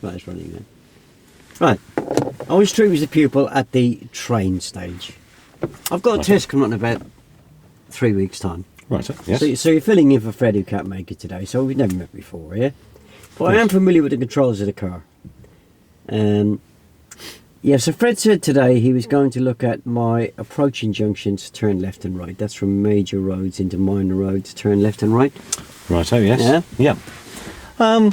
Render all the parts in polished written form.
Right, it's running then. Right. I was treated as a pupil at the train stage. I've got a test coming on in about 3 weeks' time. Right, yes. So you're filling in for Fred, who can't make it today, so we've never met before, yeah? But I am familiar with the controls of the car. Yeah, so Fred said today he was going to look at my approaching junctions, turn left and right. That's from major roads into minor roads, turn left and right. Right, oh yes. Yeah? Yeah.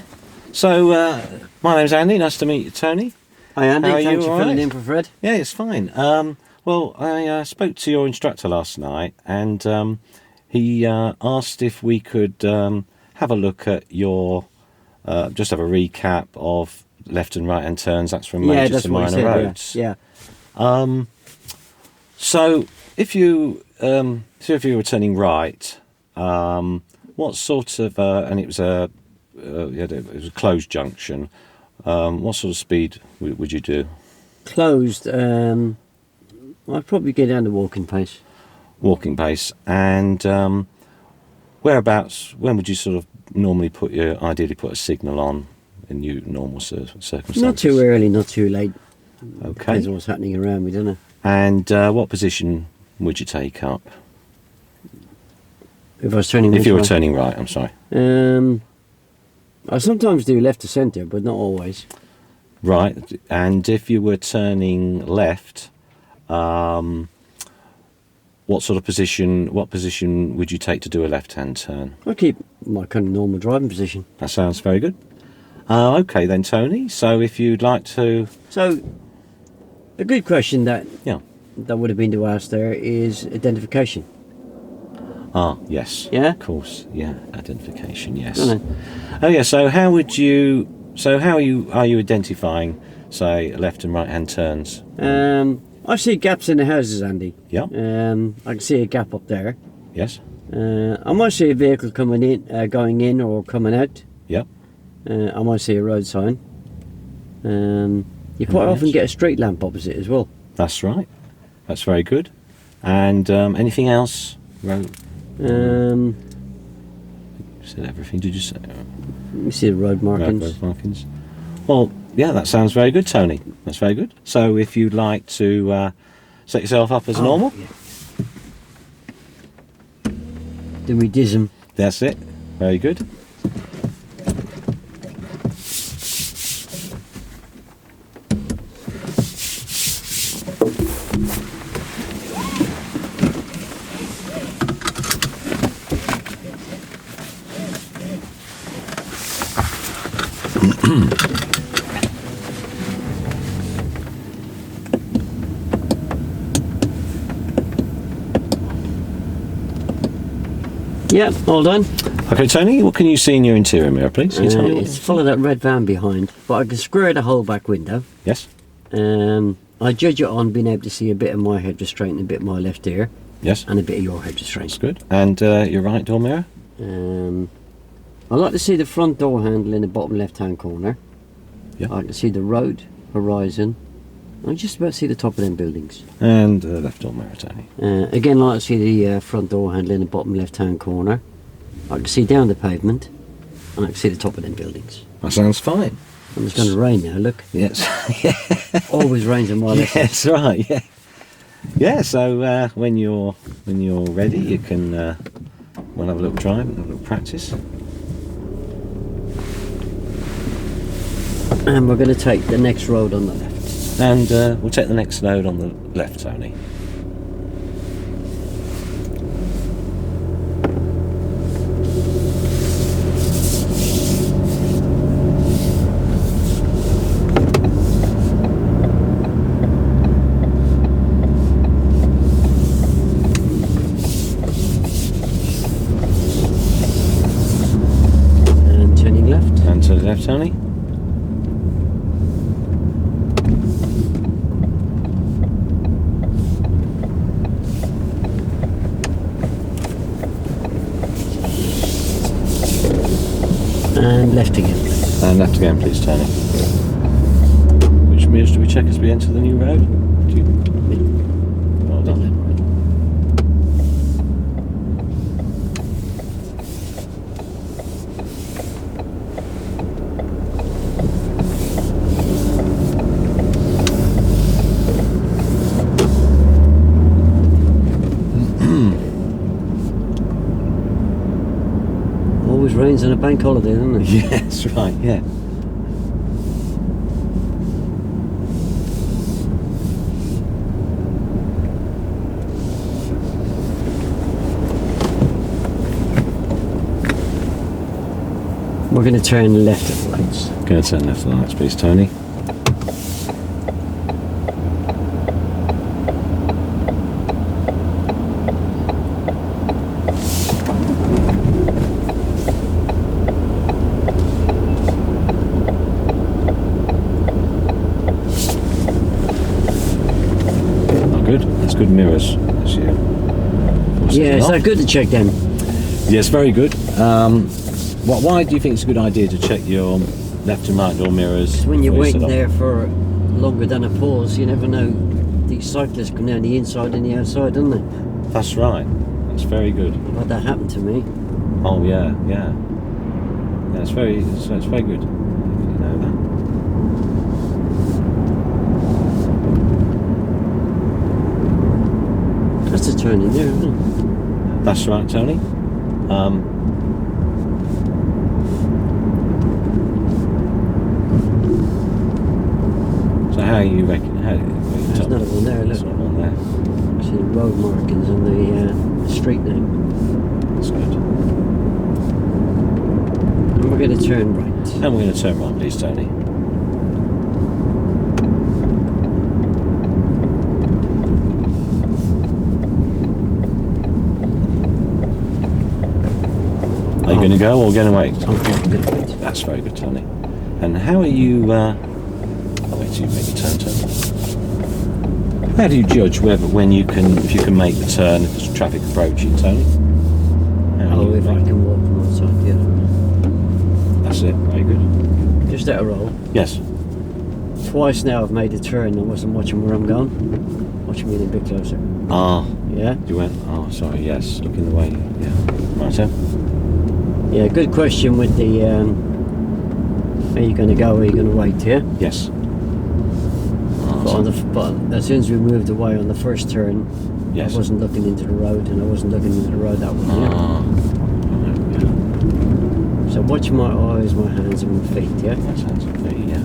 So, my name's Andy, nice to meet you, Tony. Hi Andy, How are thanks you? for All filling right? in for Fred. Yeah, it's fine. Well, I spoke to your instructor last night, and he asked if we could have a look at your, just have a recap of left and right hand turns. That's from major that's to what he minor said, roads. Yeah. So if you were turning right, what sort of and it was a closed junction. What sort of speed would you do? Closed, I'd probably get down to walking pace. Walking pace. And whereabouts? When would you sort of normally ideally put a signal on in normal circumstances? Not too early, not too late. Okay. Depends on what's happening around me, doesn't it? And what position would you take up? If I was turning If you were right. turning right, I'm sorry. I sometimes do left to centre, but not always. Right. And if you were turning left, what sort of position? What position would you take to do a left-hand turn? I keep my kind of normal driving position. That sounds very good. Okay then, Tony. So if you'd like to, So, a good question that yeah. would have been to ask there is identification. Yes. Yeah? Of course. Yeah. Identification. Yes. Go on Oh yeah. So how would you? So how are you identifying, say, left and right hand turns? I see gaps in the houses, Andy. Yeah. I can see a gap up there. Yes. I might see a vehicle coming in, going in or coming out. Yep. I might see a road sign. You quite often yes. get a street lamp opposite as well. That's right. That's very good. And anything else? Road. You You said everything. Did you say? see the road markings. Road markings. Well, yeah, that sounds very good, Tony. That's very good. So if you'd like to set yourself up as normal, Yeah. Then we dism. that's it. Very good. Yeah, all done. Okay, Tony, what can you see in your interior mirror, please? Can you tell me what- It's full of that red van behind, but I can square the whole back window. Yes. I judge it on being able to see a bit of my head restraint and a bit of my left ear, Yes. and a bit of your head That's restraint. good. And your right door mirror? I like to see the front door handle in the bottom left-hand corner. Yeah. I can see the road, horizon. I just about see the top of them buildings. And left door mirror, Tony. Again, I like to see the front door handle in the bottom left-hand corner. I can see down the pavement, and I can see the top of them buildings. That sounds fine. And it's going to rain now, look. Yes. Always rains on my left. Yes, right. Yeah. Yeah. So when you're ready, you can we'll have a little drive and have a little practice. And we're going to take the next road on the left. And we'll take the next load on the left, Tony. And turning left. And to the left, Tony. And left again. And left again, please, Tony. Which mirrors do we check as we enter the new road? Well done. rains on a bank holiday, doesn't it? Yeah, that's right, yeah. We're going to turn left at the lights. Going to turn left at the lights, please, Tony. Oh, good. That's good mirrors. That's you. Yeah, is that good to check them? Yes, very good. Why do you think it's a good idea to check your left and right door mirrors? When you're before you waiting set off? there for longer than a pause, you never know. These cyclists come down the inside and the outside, don't they? That's right. That's very good. I've had that happen to me. Oh yeah, yeah. Yeah, it's very good. You know that. That's a turn in there, isn't it? That's right, Tony. So how you reckon? There's another one there, There's look. another one there. See the road markings and the street name. That's good. And we're going to turn right. And we're going to turn right, please, Tony. Are you going to go or going to wait? I'm going to wait. That's very good, Tony. And how are you? Oh, wait till you make the turn. How do you judge when you can, if you can make the turn if there's traffic approaching, Tony? Oh, if I can walk from one side to the other. That's it. Very good. Just let it roll. Yes. Twice now I've made a turn and I wasn't watching where I'm going. Watch me in a bit closer. Ah, Yeah? you went. Oh, sorry. Yes, looking the way. Yeah. Right, so. Yeah, good question with the are you going to go or are you going to wait here? Yes. But as soon as we moved away on the first turn, Yes. I wasn't looking into the road and I wasn't looking into the road that one. Ah. Yeah. So watch my eyes, my hands and my feet, yeah? That sounds okay. Yeah.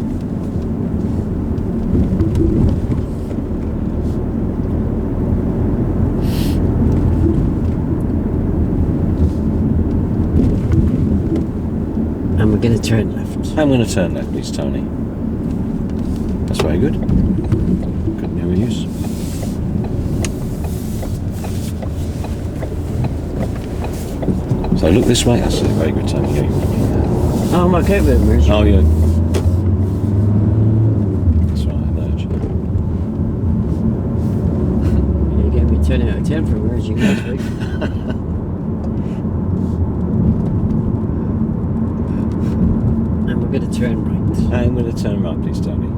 And we're going to turn left. I'm going to turn left, please, Tony. That's very good. Good mirror use. So look this way. That's very good, Tony. Yeah, Oh, I'm okay with it, Merge. oh, yeah. That's right, nudge. You gave me 10 out of 10 for merging last week. And we're going to turn right. I'm going to turn right, please, Tony.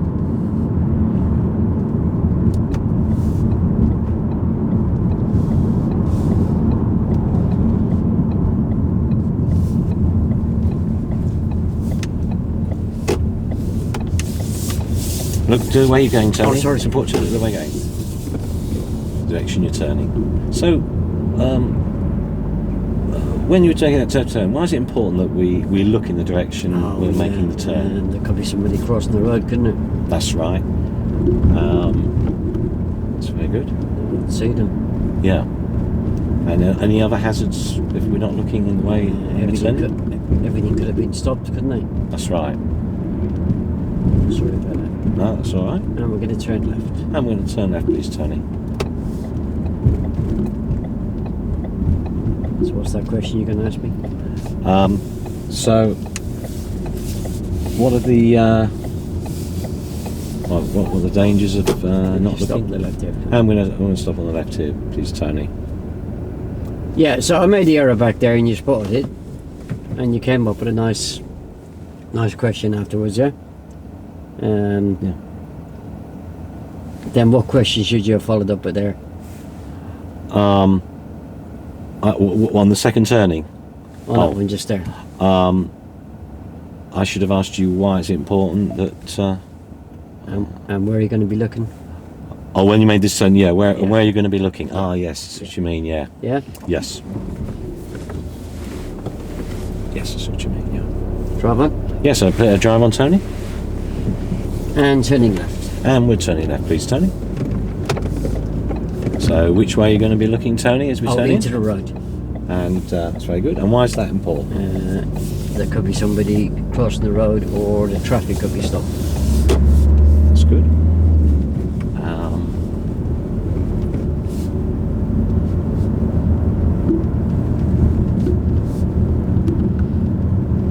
Look to the way you're going, Tony. Oh, sorry. It's important to look the way you're going. The direction you're turning. So, when you're taking that turn, why is it important that we look in the direction we're making the turn? And there could be somebody crossing the road, couldn't it? That's right. That's very good. You wouldn't see them. Yeah. And any other hazards if we're not looking in the way we're turning? Everything could have been stopped, couldn't they? That's right. Sorry about that. No, that's all right. And we're going to turn left. I'm going to turn left, please, Tony. So what's that question you're going to ask me? So, what are the what were the dangers of not Stop looking? on the left here. I'm going to stop on the left here, please, Tony. Yeah, so I made the error back there and you spotted it. And you came up with a nice question afterwards, yeah? Yeah. Then what question should you have followed up with there? On the second turning, On that one just there. I should have asked you why it's important that. And where are you going to be looking? Oh, when you made this turn, yeah. Where Yeah. are you going to be looking? Ah, yes. That's what you mean, yeah. Yeah? Yes. Yes, that's what you mean, yeah. Drive on. Yes, so drive on, Tony. And turning left. And we're turning left, please, Tony. So, which way are you going to be looking, Tony, as we turn into in? the road. And that's very good. And why is that important? There could be somebody crossing the road, or the traffic could be stopped. That's good.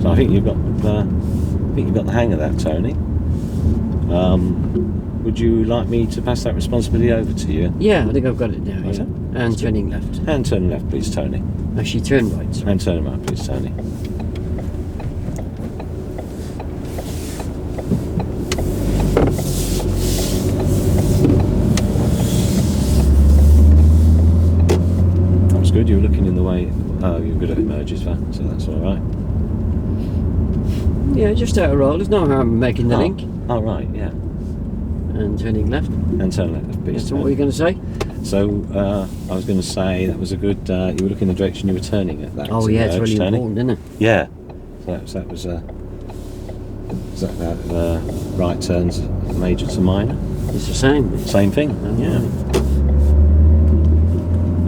So I think you've got the hang of that, Tony. Would you like me to pass that responsibility over to you? Yeah, I think I've got it now. Right, Yeah. And turning left. And turn left, please, Tony. Actually, turn right. Sorry. And turn right, please, Tony. That was good. You were looking in the way. Oh, you're good at merges, so that's all right. Yeah, just out of roll. There's no harm in making the link. Oh, right, yeah. And turning left. And turn left, please. So what were you going to say? So I was going to say that was a good. You were looking in the direction you were turning at that. Oh yeah, it's really Tony. important, isn't it? Yeah. So that was right turns major to minor. It's the same. Same thing. Oh, Yeah. Right.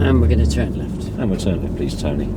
And we're going to turn left. And we'll turn left, please, Tony.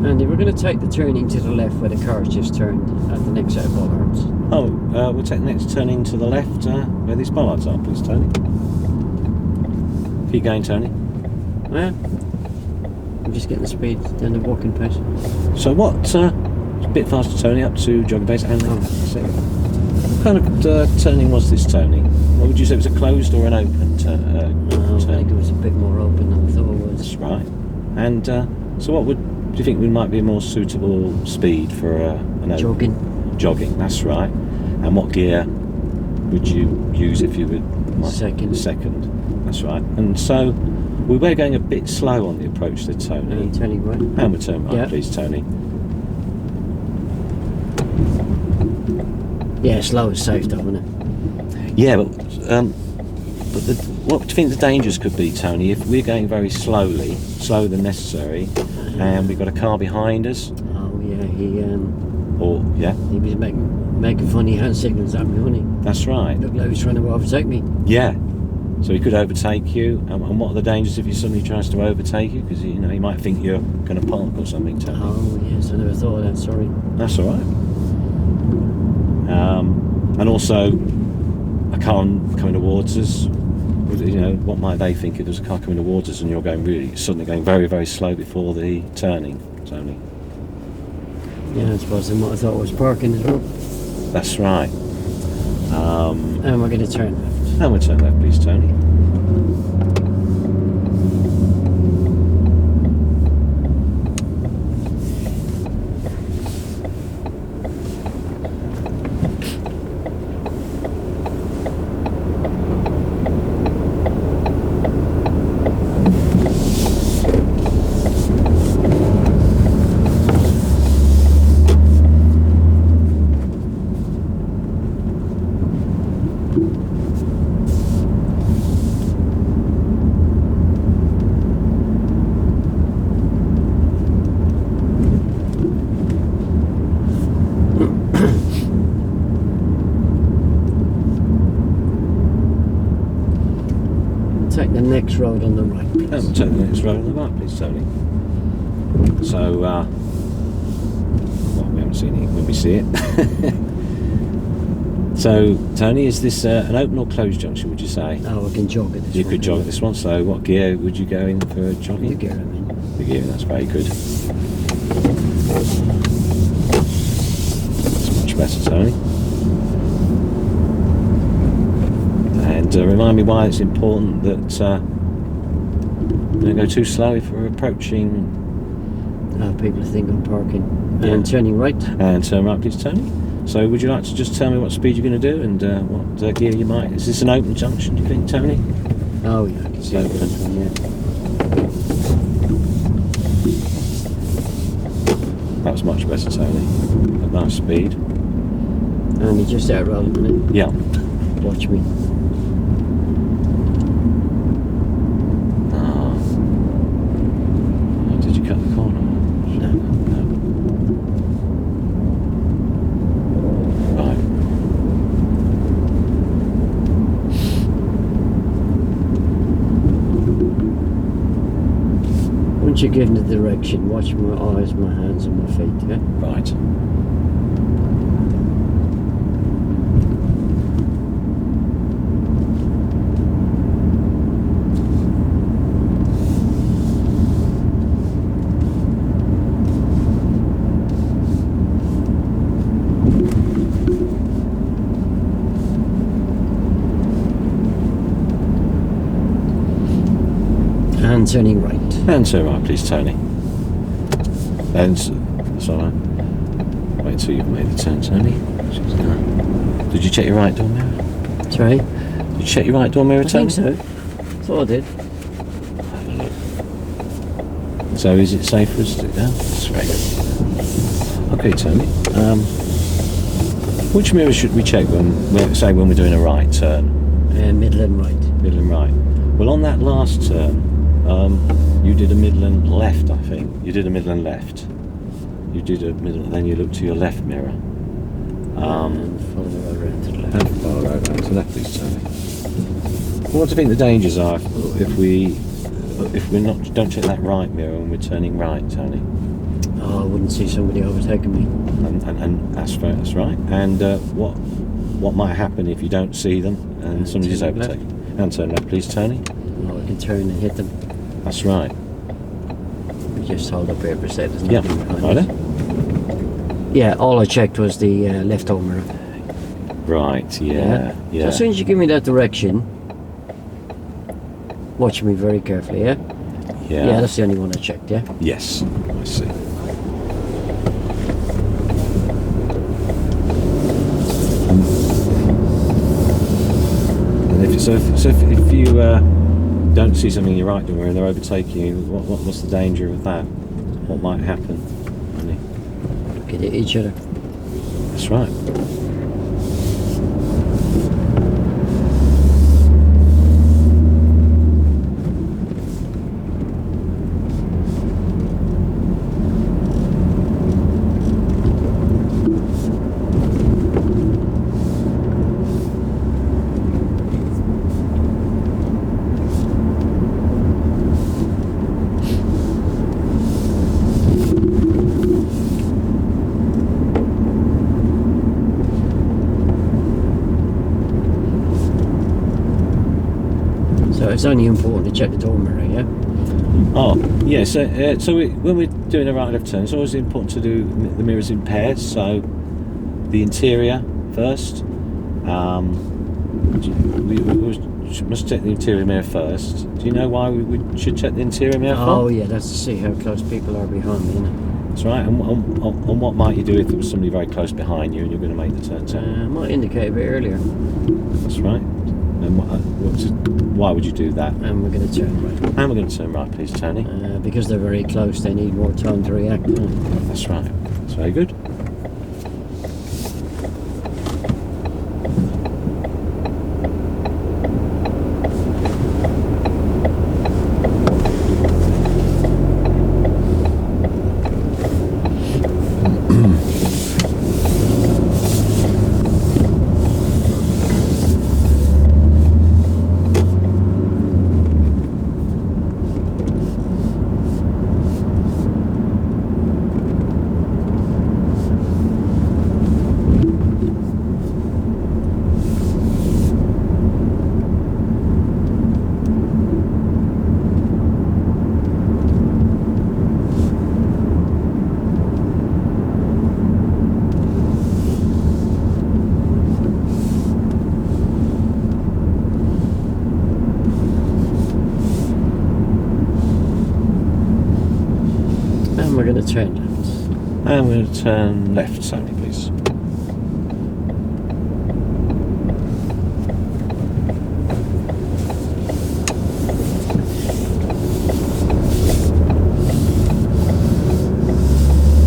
Andy, we're going to take the turning to the left where the car's just turned at the next set of bollards. Oh, we'll take the next turning to the left where these bollards are, please, Tony. Keep going, Tony. Yeah. I'm just getting the speed down the walking pace. So what? A bit faster, Tony, up to jogging pace. And what kind of turning was this, Tony? What would you say? Was it closed or an open turn? I think it was a bit more open than I thought it was. That's right. And so what do you think might be a more suitable speed for an open? Jogging, that's right. And what gear would you use if you would? Second. That's right. And so we were going a bit slow on the approach to Tony. And turning right. And we'll turn right, Yeah. please, Tony. Yeah, slow is safe though, isn't it? Yeah, but what do you think the dangers could be, Tony, if we're going very slowly, slower than necessary, and we've got a car behind us? Oh yeah, he was making funny hand signals at me, wasn't he? That's right. Looked like he was trying to overtake me. Yeah. So he could overtake you, and what are the dangers if he suddenly tries to overtake you? Because he might think you're going to park or something, Tony. Oh yes, I never thought of that. Sorry. That's all right. And also, a car coming towards us. What might they think if there's a car coming towards us and you're suddenly going very, very slow before the turning, Tony? Yeah, I suppose they might have thought I was parking as well. That's right. And we're going to turn left. And we'll turn left, please, Tony. Take the next road on the right, please. And we'll take the next road on the right, please, Tony. So, well, we haven't seen it when we see it. So, Tony, is this an open or closed junction, would you say? Oh, I can jog at this one. You could jog at this one, so what gear would you go in for jogging? The gear, I mean. The gear, that's very good. That's much better, Tony. And remind me why it's important that don't go too slow if we're approaching People think I'm parking Yeah. and turning right. And turn right, please, Tony. So would you like to just tell me what speed you're going to do and what gear you might... Is this an open junction, do you think, Tony? Oh yeah, I can see Open. this one, yeah. That was much better, Tony. A nice speed. And you just out road a minute. Yeah. Watch me. Did you cut the corner? No. No. Right. Once you're given the direction, watch my eyes, my hands and my feet, yeah? Right. And turning right. And turn right, please, Tony. And that's all right. Wait until you've made the turn, Tony. Did you check your right door mirror? Sorry? Did you check your right door mirror, I Tony? think so. Thought I did. Have a look. So is it safe for us to do that? That's very good. Okay, Tony. Which mirror should we check when we're doing a right turn? Middle and right. Middle and right. Well, on that last turn, you did a middle and left, I think. You did a middle and left. You did a middle, then you looked to your left mirror. And follow the road round to the left. And follow right to the left, please, Tony. What do you think the dangers are if we don't check that right mirror when we're turning right, Tony? Oh, I wouldn't see somebody overtaking me. And that's right. And what might happen if you don't see them and somebody's turn left. overtaken? And turn left, please, Tony. Oh, I can turn and hit them. That's right. We just hold up here for a second. There's Yeah. nothing behind Right us. there. Yeah, all I checked was the left over mirror. Right. Yeah. So as soon as you give me that direction, watch me very carefully, yeah? Yeah, that's the only one I checked, yeah? Yes. I see. And if you don't see something in your right door and they're overtaking you, what's the danger of that? What might happen? Look at each other. That's right. So it's only important to check the door mirror, yeah? Oh, yeah. When we're doing a right left turn, it's always important to do the mirrors in pairs. So the interior first. We must check the interior mirror first. Do you know why we should check the interior mirror first? Oh, yeah, that's to see how close people are behind me, innit? That's right. And what might you do if there was somebody very close behind you and you're going to make the turn? I might indicate a bit earlier. That's right. And why would you do that? And we're going to turn right. And we're going to turn right, please, Tony. Because they're very close, they need more time to react. That's right. That's very good. to turn left. And we're going to turn left, Tony, please.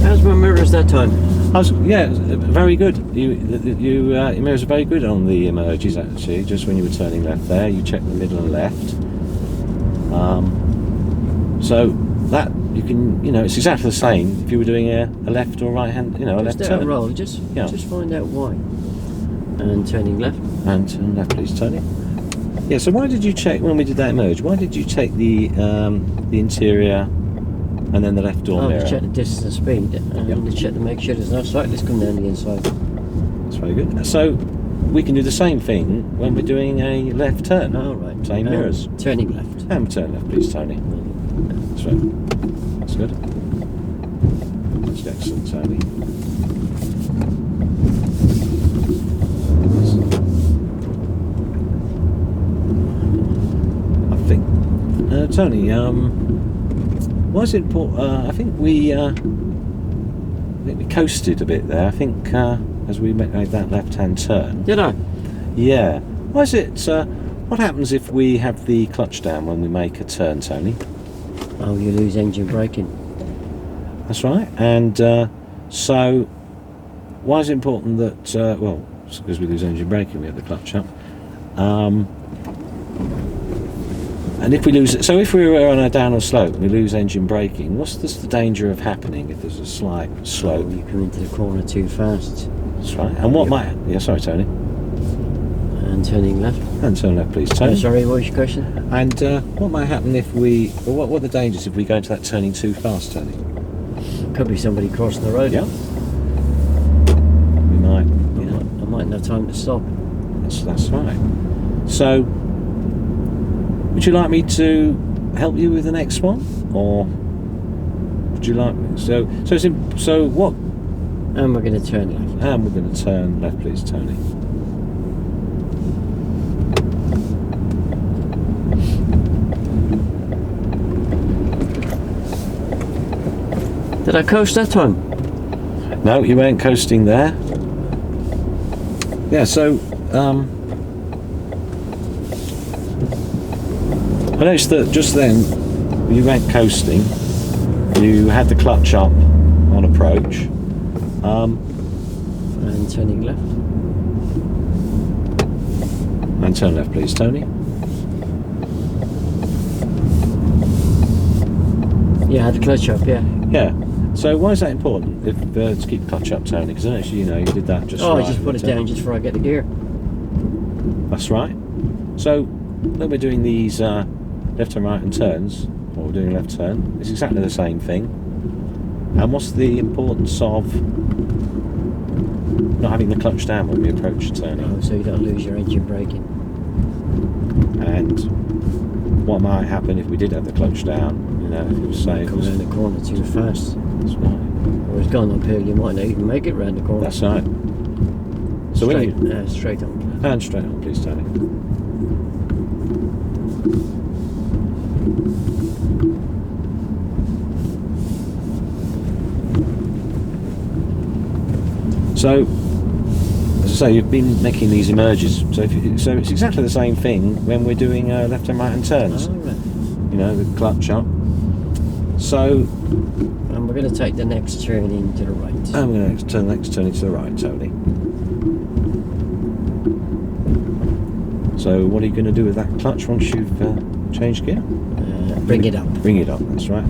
How's my mirrors that time? Yeah, very good. Your mirrors are very good on the emerges, actually. Just when you were turning left there, you checked the middle and left. So that you can, it's exactly the same if you were doing a left or right hand, a left turn. Roll, just find out why. And turning left. And turn left, please, Tony. Yeah. So why did you check when we did that merge? Why did you check the interior and then the left door mirror? To check the distance and speed, and to check to make sure there's no cyclists coming down the inside. That's very good. So we can do the same thing when we're doing a left turn. Oh, right. Same mirrors. Turning left. And turn left, please, Tony. That's right. That's good. That's excellent, Tony. I think, Tony, why is it important? I think we coasted a bit there. I think as we made that left-hand turn. Did I? Yeah. Why is it? What happens if we have the clutch down when we make a turn, Tony? Oh, you lose engine braking. That's right. And so, why is it important that? Well, because we lose engine braking, we have the clutch up. And if we lose it, so if we were on a downhill slope, we lose engine braking. What's the danger of happening if there's a slight slope? Oh, you come into the corner too fast. That's right. And what might? Yeah, sorry, Tony. And turning left. And turn left, please, Tony. Sorry, what was your question? And what might happen if we? Or what are the dangers if we go into that turning too fast, Tony? Could be somebody crossing the road. Yeah. We might. I mightn't have time to stop. That's right. So, would you like me to help you with the next one, or would you like me? So what? And we're going to turn left. And we're going to turn left, please, Tony. Did I coast that time? No, you weren't coasting there. Yeah, so I noticed that just then you went coasting. You had the clutch up on approach. And turning left. And turn left, please, Tony. Yeah, I had the clutch up, yeah. Yeah. So why is that important if to keep the clutch up, Tony? Because I noticed you did that just right. I just put it down just before I get the gear. That's right. So when we're doing these left and right and turns, or we're doing a left turn, it's exactly the same thing. And what's the importance of not having the clutch down when we approach turning? Oh, so you don't lose your engine braking. And what might happen if we did have the clutch down? If it was safe. Comes around the corner too fast. That's right. Or it's gone uphill, you might not even make it round the corner. That's right. So straight, when you straight on. and straight on, please, Tony. So, as I say, you've been making these emerges. So, so it's exactly the same thing when we're doing left and right hand turns. Oh, right. The clutch up. So, and we're going to take the next turn into the right. I'm going to turn the next turn into the right, Tony. So, what are you going to do with that clutch once you've changed gear? Bring it up. Bring it up. That's right.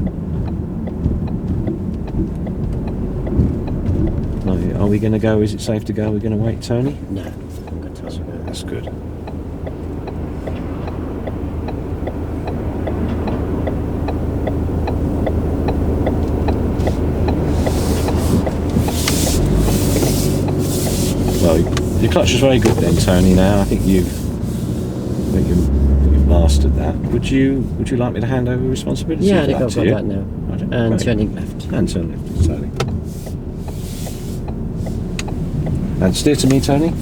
Are we going to go? Is it safe to go? We're going to wait, Tony? No, I'm going to touch it. That's good. Well, your clutch is very good then, Tony. Now I think you've mastered that. Would you like me to hand over responsibility? Yeah, I for think that I've to got you? that now. Right, And great. turning left. And turn left, Tony. And steer to me, Tony.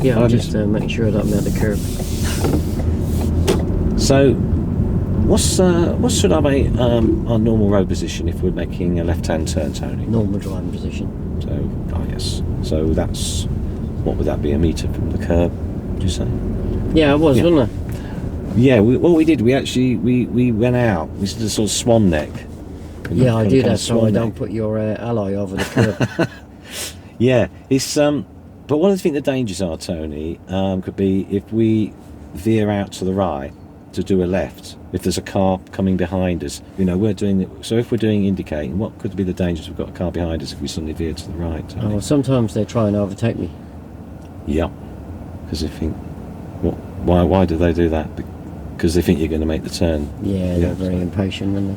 Yeah, I'm just making sure that I'm at the curb. So, What should our normal road position if we're making a left-hand turn, Tony? Normal driving position. So, yes. So that's, what would that be, a metre from the curb, would you say? Yeah, it was, Yeah. wasn't it? Yeah, what we did, we went out, we did a sort of swan neck. Yeah, I do Kind that of so I swan don't neck. put your ally over the curb. Yeah, it's but one of the things the dangers are, Tony, could be if we veer out to the right to do a left. If there's a car coming behind us, we're doing it. So if we're doing indicating, what could be the dangers? We've got a car behind us if we suddenly veer to the right. Tony? Oh, sometimes they try and overtake me. Yeah, because they think, why do they do that? Because they think you're going to make the turn. Yeah, they're very impatient, aren't they?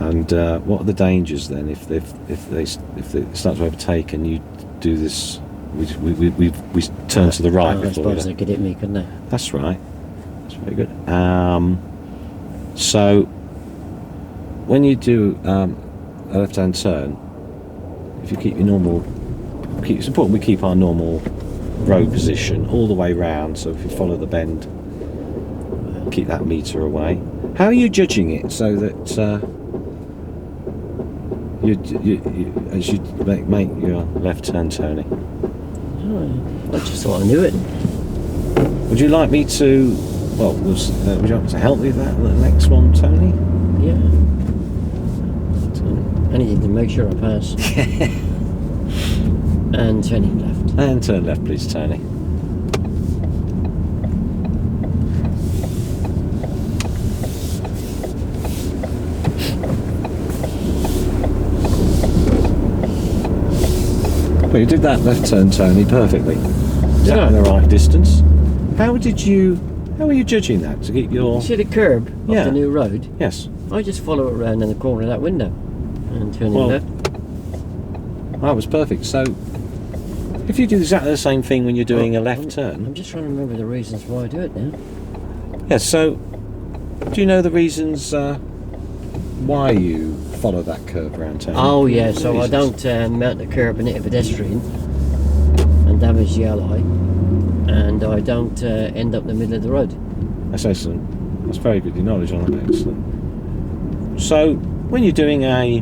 And what are the dangers then if they start to overtake and you do this? We turn to the right I before suppose we they could hit me, couldn't they? That's right. That's very good. So when you do a left-hand turn, if you keep your normal, it's important we keep our normal road position all the way round. So if you follow the bend, keep that metre away. How are you judging it so that as you make your left turn, Tony? Oh, I just thought I knew it. Would you like me to? Well, would you like me to help me with that the next one, Tony? Yeah. Anything to make sure I pass. And turning left. And turn left, please, Tony. Well, you did that left turn, Tony, perfectly. Exactly the right distance. How were you judging that to keep your? You see the curb of Yeah. the new road? Yes. I just follow it around in the corner of that window and turning Well, left. That was perfect. So, if you do exactly the same thing when you're doing a left I'm turn, just trying to remember the reasons why I do it now. yes. So, do you know the reasons why you follow that curve around, Tony? Oh yeah, so I Reasons. don't mount the curb and hit a pedestrian and damage the ally, and I don't end up in the middle of the road. That's excellent. That's very good. Your knowledge on that, excellent. So when you're doing a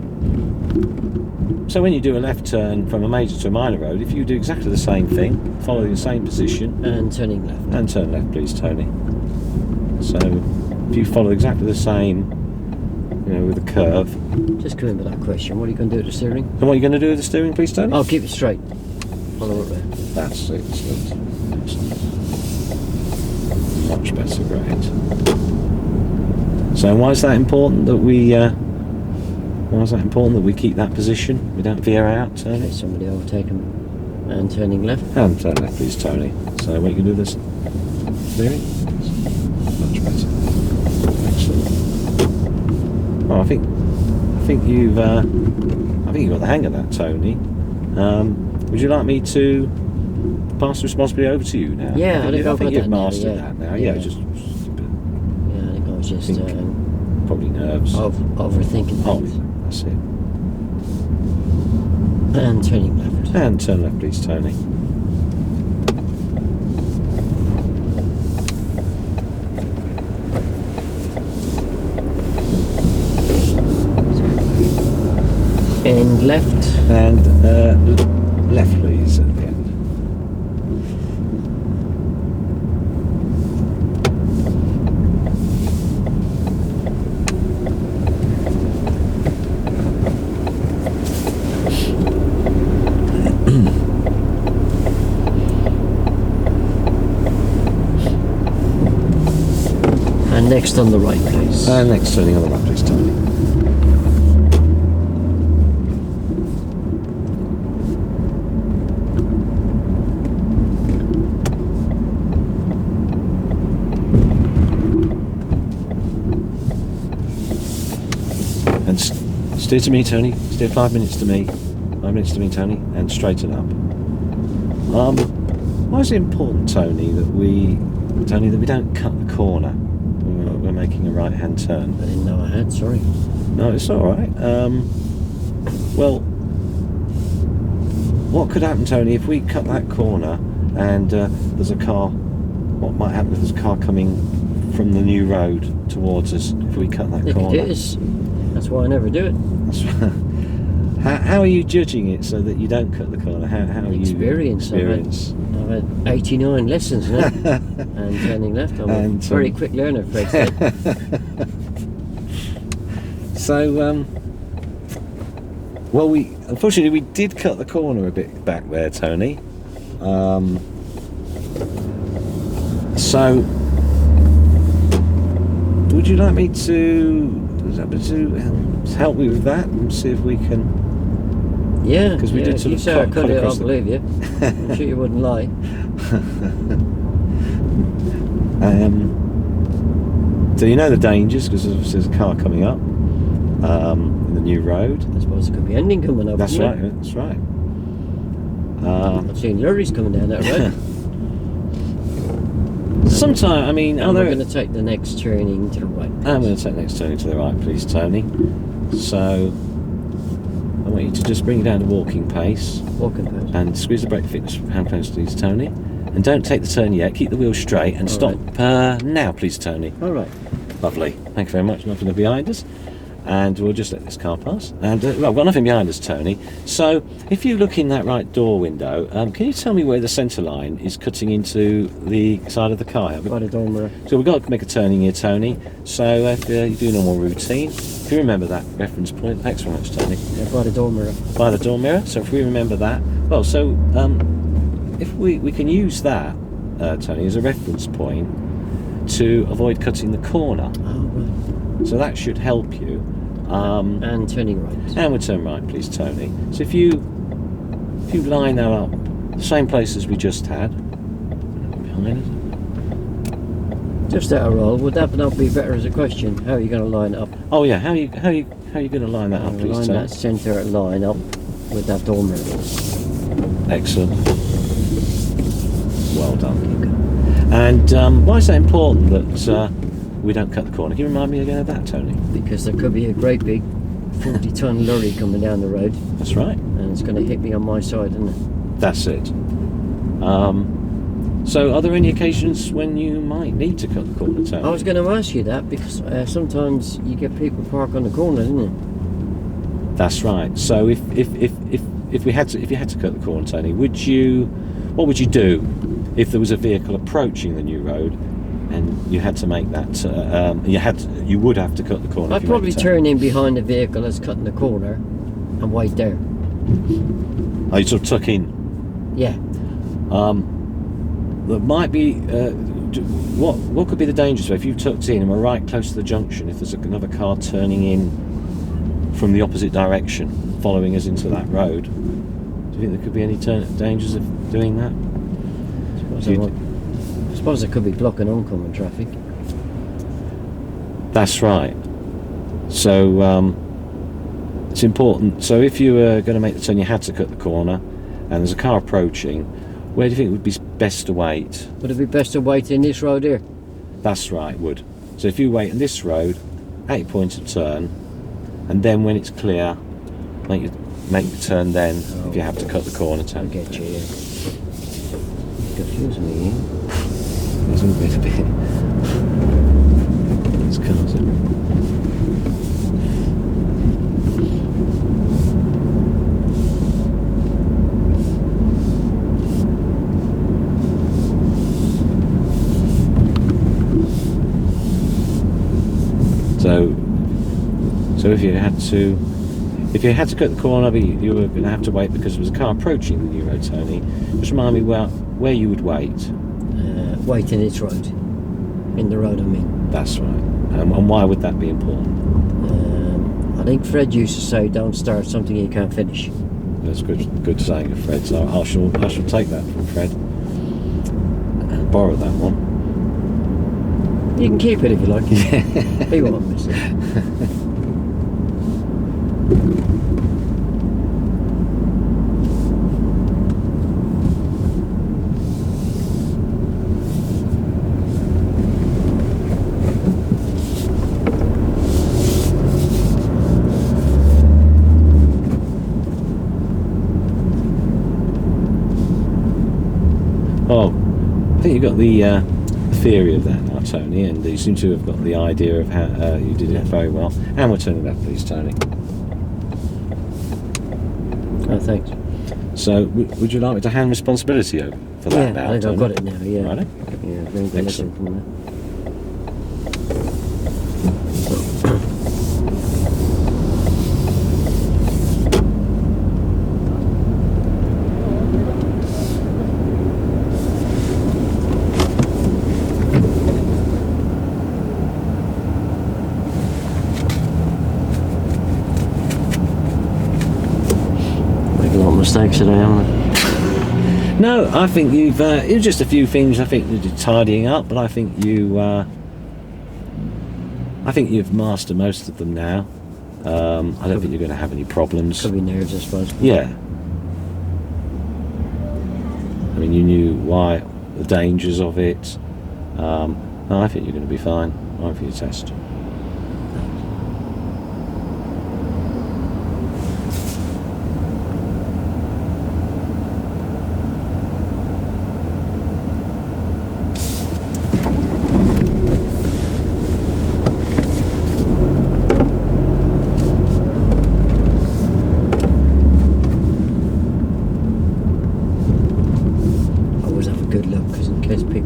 left turn from a major to a minor road, if you do exactly the same thing, follow the same position, And turning left. and turn left, please, Tony. So if you follow exactly the same, with the curve, Just come in with that question. What are you going to do with the steering? and what are you going to do with the steering, please, Tony? I'll keep it straight. Follow it round. That's excellent. Much better, great. So why is that important that we keep that position? We don't veer out, Tony? Let somebody overtake him. And turning left. And turn left, please, Tony. So what you can do this steering? Much better. Excellent. Well, I think you've got the hang of that, Tony. Would you like me to pass the responsibility over to you now? Yeah, I think I've got you've that now, mastered yeah. that now. Yeah. Just a bit, Yeah, I think I was just probably nerves. overthinking Oh, things. that's it. And turning left. And turn left, please, Tony. And left. And left, please, at the end. And next on the right, please. And next turning on the right, please, Tony. And steer to me, Tony. Steer 5 minutes to me. 5 minutes to me, Tony. And straighten up. Why is it important, Tony, that we don't cut the corner when we're making a right-hand turn? I didn't know I had, sorry. No, it's all right. Well, what could happen, Tony, if we cut that corner and there's a car? What might happen if there's a car coming from the new road towards us if we cut that corner. It is. That's why I never do it. That's how are you judging it so that you don't cut the corner? How are you Experience. I've had 89 lessons now and turning left. I'm a very quick learner, Fred said. So, well, unfortunately we did cut the corner a bit back there, Tony. So, would you like me to help me with that and see if we can? Yeah, because we did sort you of say I cut it, I'll believe you. I'm sure you wouldn't lie. So you know the dangers because there's a car coming up in the new road. I suppose there could be ending coming up. That's right. That's right. I've seen lorries coming down that road. Sometimes, I mean, I'm going to take the next turning to the right. I'm going to take the next turning to the right, please, Tony. So I want you to just bring it down to walking pace. Walking pace. And squeeze the brake fitness hand press, please, Tony. And don't take the turn yet. Keep the wheel straight and stop now, please, Tony. All right. Lovely. Thank you very much. Nothing behind us. And we'll just let this car pass. And well, I've got nothing behind us, Tony. So if you look in that right door window, can you tell me where the centre line is cutting into the side of the car? By the door mirror. So we've got to make a turning here, Tony. So if you do normal routine, if you remember that reference point, thanks very much, Tony. Yeah, by the door mirror. By the door mirror. So if we remember that, well, so if we can use that, Tony, as a reference point to avoid cutting the corner. Oh, right. So that should help you. And turning right. And we'll turn right, please, Tony. So if you line that up, the same place as we just had, behind us. Just out of roll, would that not be better as a question? How are you going to line it up? Oh yeah, how are you going to line that up, please, line Tony? that centre line up with that door mirror. Excellent. Well done. And why is that important that we don't cut the corner? Can you remind me again of that, Tony? Because there could be a great big 40-ton lorry coming down the road. That's right. And it's going to hit me on my side, isn't it? That's it. So are there any occasions when you might need to cut the corner, Tony? I was going to ask you that because sometimes you get people park on the corner, isn't it? That's right. So if you had to cut the corner, Tony, what would you do if there was a vehicle approaching the new road and you had to make that you would have to cut the corner? I'd probably turn in behind the vehicle that's cutting the corner and wait there. Oh, you sort of tuck in? Yeah. There might be what could be the danger? So if you tucked in and were right close to the junction, if there's another car turning in from the opposite direction following us into that road, do you think there could be any dangers of doing that? I suppose it could be blocking oncoming traffic. That's right. So it's important. So if you were going to make the turn, you had to cut the corner, and there's a car approaching. Where do you think it would be best to wait? Would it be best to wait in this road here? That's right, it would. So if you wait in this road, at your point of turn, and then when it's clear, make the turn then. If you have to cut the corner, turn. I get you. Yeah. Confusing me. There's a bit. It's cars in. So if you had to cut the corner, but you were going to have to wait because there was a car approaching the new road, Tony. Just remind me where you would wait. Wait in its road. In the road, I mean. That's right. And why would that be important? I think Fred used to say, "Don't start something you can't finish." That's good saying of Fred. So I shall take that from Fred and borrow that one. You can keep it if you like. Yeah. He won't miss it. Oh, I think you've got the theory of that now, Tony, and you seem to have got the idea of how you did it very well. And we're turning left, please, Tony. Oh, thanks. So, would you like me to hand responsibility over for that now? I think Tony? I've got it now. Yeah. Righto. Yeah. Very good. Excellent. From there. Mistakes today, haven't I? No, I think you've. It was just a few things. I think you're tidying up, but I think you. I think you've mastered most of them now. I don't think you're going to have any problems. Could be nerves, I suppose. Yeah. I mean, you knew why, the dangers of it. No, I think you're going to be fine. Fine for your test.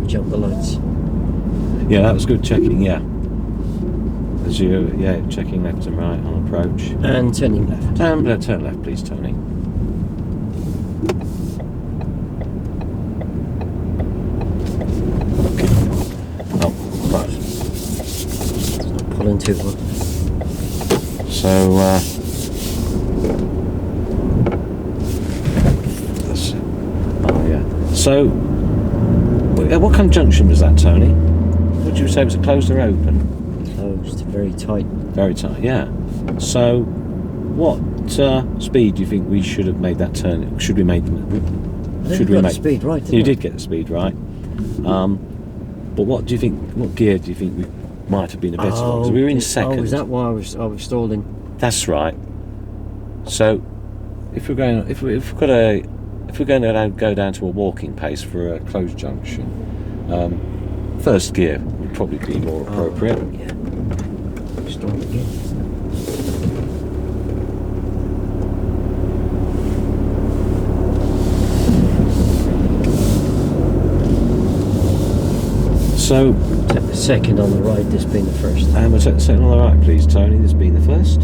Jump the lights. Yeah, that was good checking, yeah. As you, checking left and right on approach. And turning left. Turn left, please, Tony. Okay. Oh, right. Not pulling too hard. So, that's it. Oh, yeah. So, what kind of junction was that, Tony? Would you say it was closed or open? Closed, very tight. Very tight, yeah. So, what speed do you think we should have made that turn? Should we make? Should we make the speed right? You did get the speed right. But what do you think? What gear do you think we might have been a better one? Because we were in second. Oh, is that why I was stalling? That's right. So, if we're going to go down to a walking pace for a closed junction, first gear would probably be more appropriate. Yeah. Start again. So, take the second on the right, this being the first. And we'll take the second on the right, please, Tony. This being the first.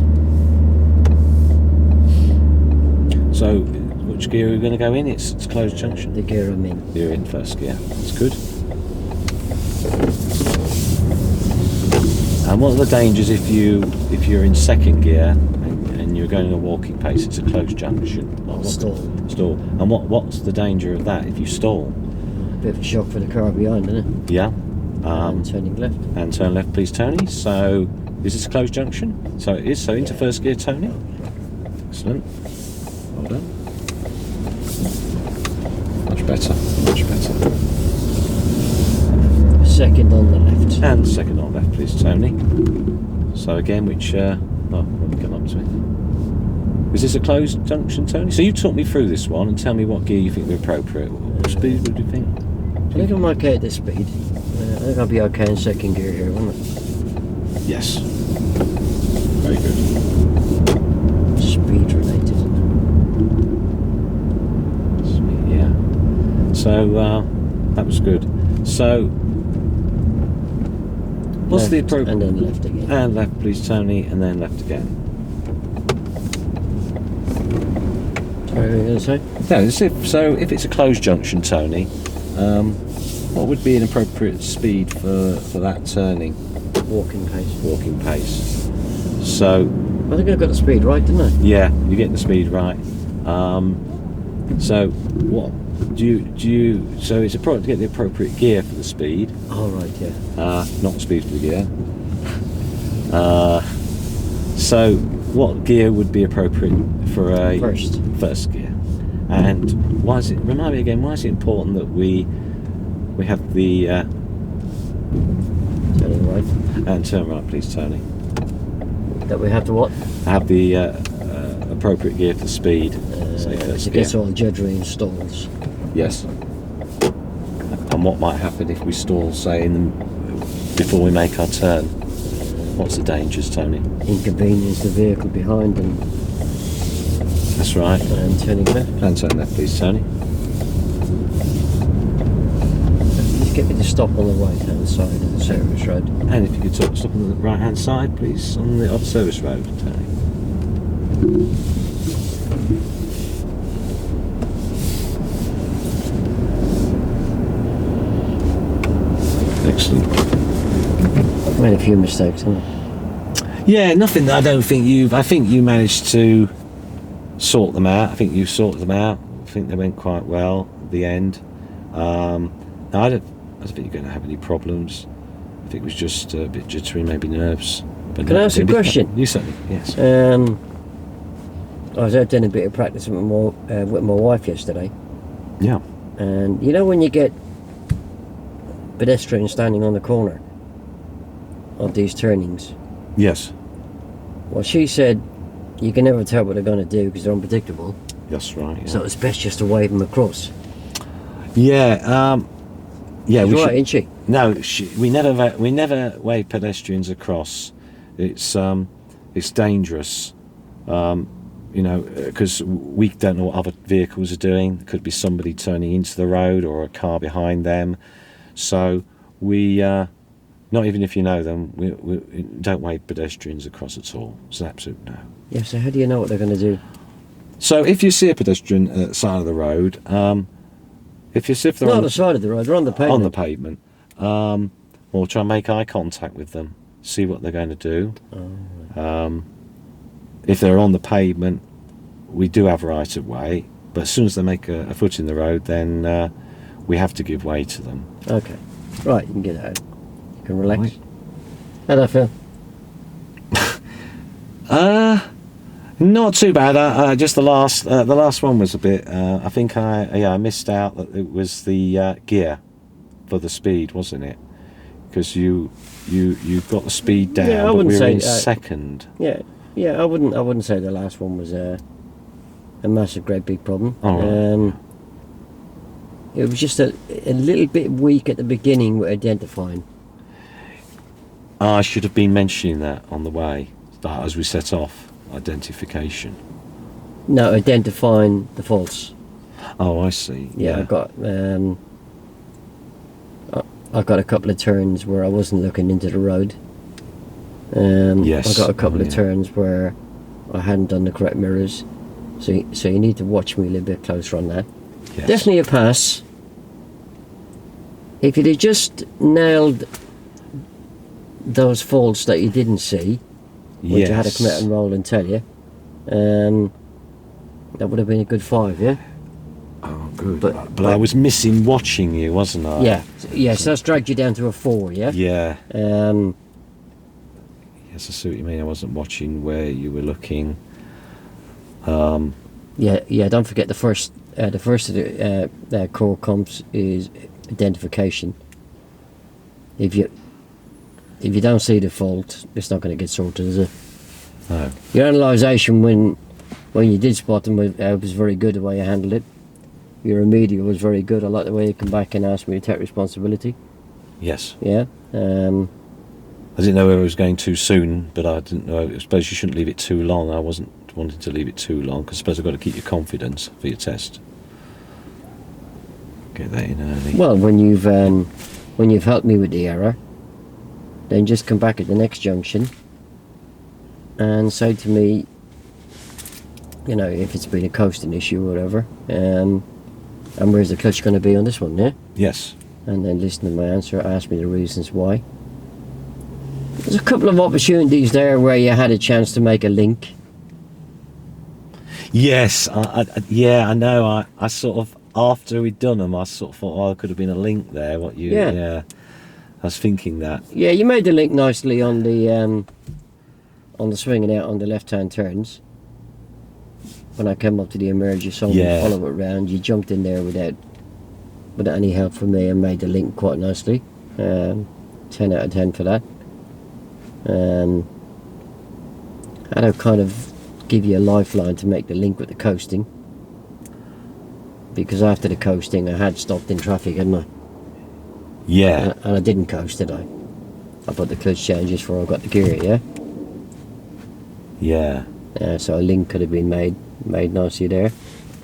So, which gear are we going to go in? It's closed junction. The gear I'm in. You're in first gear. That's good. And what are the dangers if you're in second gear and you're going at a walking pace? It's a closed junction. Stall. Stall. And what's the danger of that if you stall? A bit of a shock for the car behind, isn't it? Yeah. And turning left. And turn left, please, Tony. So, is this a closed junction? So it is. So into first gear, Tony. Excellent. Well done. Much better. Much better. Second on the left. And second on left, please, Tony. So again, which when we come up to it. Is this a closed junction, Tony? So you talk me through this one and tell me what gear you think would be appropriate. What speed would you think? I think I'm okay at this speed. I think I'll be okay in second gear here, won't I? Yes. Very good. Speed related. Speed, yeah. So that was good. So what's left, the appropriate? And then left again. And left, please, Tony, and then left again. Sorry, what were you going to say? No, if it's a closed junction, Tony, what would be an appropriate speed for that turning? Walking pace. Walking pace. So, I think I got the speed right, didn't I? yeah, you get the speed right. So, what do you? So it's important to get the appropriate gear for the speed. Oh right, yeah. Not the speed for the gear. So, what gear would be appropriate for a first gear? And why is it? Remind me again. Why is it important that we have the turning right and turn right, please, Tony? That we have to what? Have the appropriate gear for speed. Say first to gear. get all judgery and stalls. Yes. And And what might happen if we stall, say, before we make our turn? What's the dangers, Tony? Inconvenience the vehicle behind and That's right. turning left. And turn left, please, Tony. Just get me to stop on the right hand side of the service road. And if you could stop on the right hand side, please, on the off service road, Tony. Excellent. Made a few mistakes, haven't I? Yeah, nothing that I don't think I think you managed to sort them out. I think you sorted them out. I think they went quite well at the end. No, I don't think you're going to have any problems. I think it was just a bit jittery, maybe nerves. But Can I ask a question? You certainly, yes. I was out doing a bit of practice with my wife yesterday, Yeah. and you know when you get pedestrians standing on the corner of these turnings, Yes. well, she said you can never tell what they're going to do because they're unpredictable, That's right. Yeah. so it's best just to wave them across. Yeah. Yeah. She's We right, should, isn't she? no, we never wave pedestrians across. It's dangerous. Because we don't know what other vehicles are doing. It could be somebody turning into the road or a car behind them. So we, not even if you know them, we don't wave pedestrians across at all. It's an absolute no. Yeah, so how do you know what they're going to do? So if you see a pedestrian at the side of the road, if they're Not on on the side of the road, they're on the pavement. on the pavement, or try and make eye contact with them, see what they're going to do. If they're on the pavement, we do have right of way, but as soon as they make a foot in the road, then we have to give way to them. Okay. Right, you can get out. You can relax. Right. How'd that feel? Not too bad. Just the last one was a bit. I think I missed out that it was the gear for the speed, wasn't it? Because you got the speed down, Yeah, I but wouldn't we were say, in second. Yeah, I wouldn't say the last one was a massive, great big problem. All right. It was just a little bit weak at the beginning with identifying. I should have been mentioning that on the way, as we set off. Identification. No, identifying the faults. Oh, I see. Yeah, I got a couple of turns where I wasn't looking into the road. Yes. I got a couple of turns where I hadn't done the correct mirrors. So you need to watch me a little bit closer on that. Yes. Definitely a pass. If you'd have just nailed those faults that you didn't see, which I had to come out and roll and tell you, that would have been a good 5, yeah? Oh, good. But I was missing watching you, wasn't I? Yeah, so that's dragged you down to a 4, yeah? Yeah. Um, Yes, I see what you mean. I wasn't watching where you were looking. yeah, don't forget the first of the core comps is identification. If you don't see the fault, it's not going to get sorted, is it? No. Your analysation when you did spot them was very good, the way you handled it. Your remedial was very good. I like the way you come back and ask me to take responsibility. Yes. Yeah. I didn't know whether it was going too soon, but I didn't know. I suppose you shouldn't leave it too long. I wasn't wanting to leave it too long because I suppose I've got to keep your confidence for your test. Get that in early. Well, when you've helped me with the error, then just come back at the next junction and say to me, you know, if it's been a coasting issue or whatever, and where's the clutch going to be on this one, yeah? Yes. And then listen to my answer, ask me the reasons why. There's a couple of opportunities there where you had a chance to make a link. Yes. I know. I sort of, after we'd done them, I sort of thought, there could have been a link there. Yeah. I was thinking that. Yeah, you made the link nicely on the swinging out on the left-hand turns. When I came up to the emerge, you saw me follow it round. You jumped in there without any help from me and made the link quite nicely. 10 out of 10 for that. Had to kind of give you a lifeline to make the link with the coasting, because after the coasting I had stopped in traffic, hadn't I? Yeah. And I didn't coast, did I? I put the clutch changes before I got the gear, yeah? Yeah. So a link could have been made nicely there.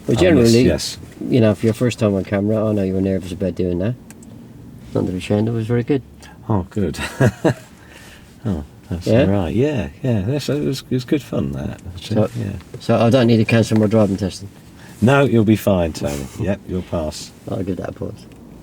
But Oh, generally, yes. you know, for your first time on camera, I know you were nervous about doing that. Not to be ashamed, it was very good. Oh, good. Oh, that's Yeah? all right. Yeah. It was good fun, that. So, Yeah. so I don't need to cancel my driving testing. No, you'll be fine, Tony. Yep, you'll pass. I'll give that a pause.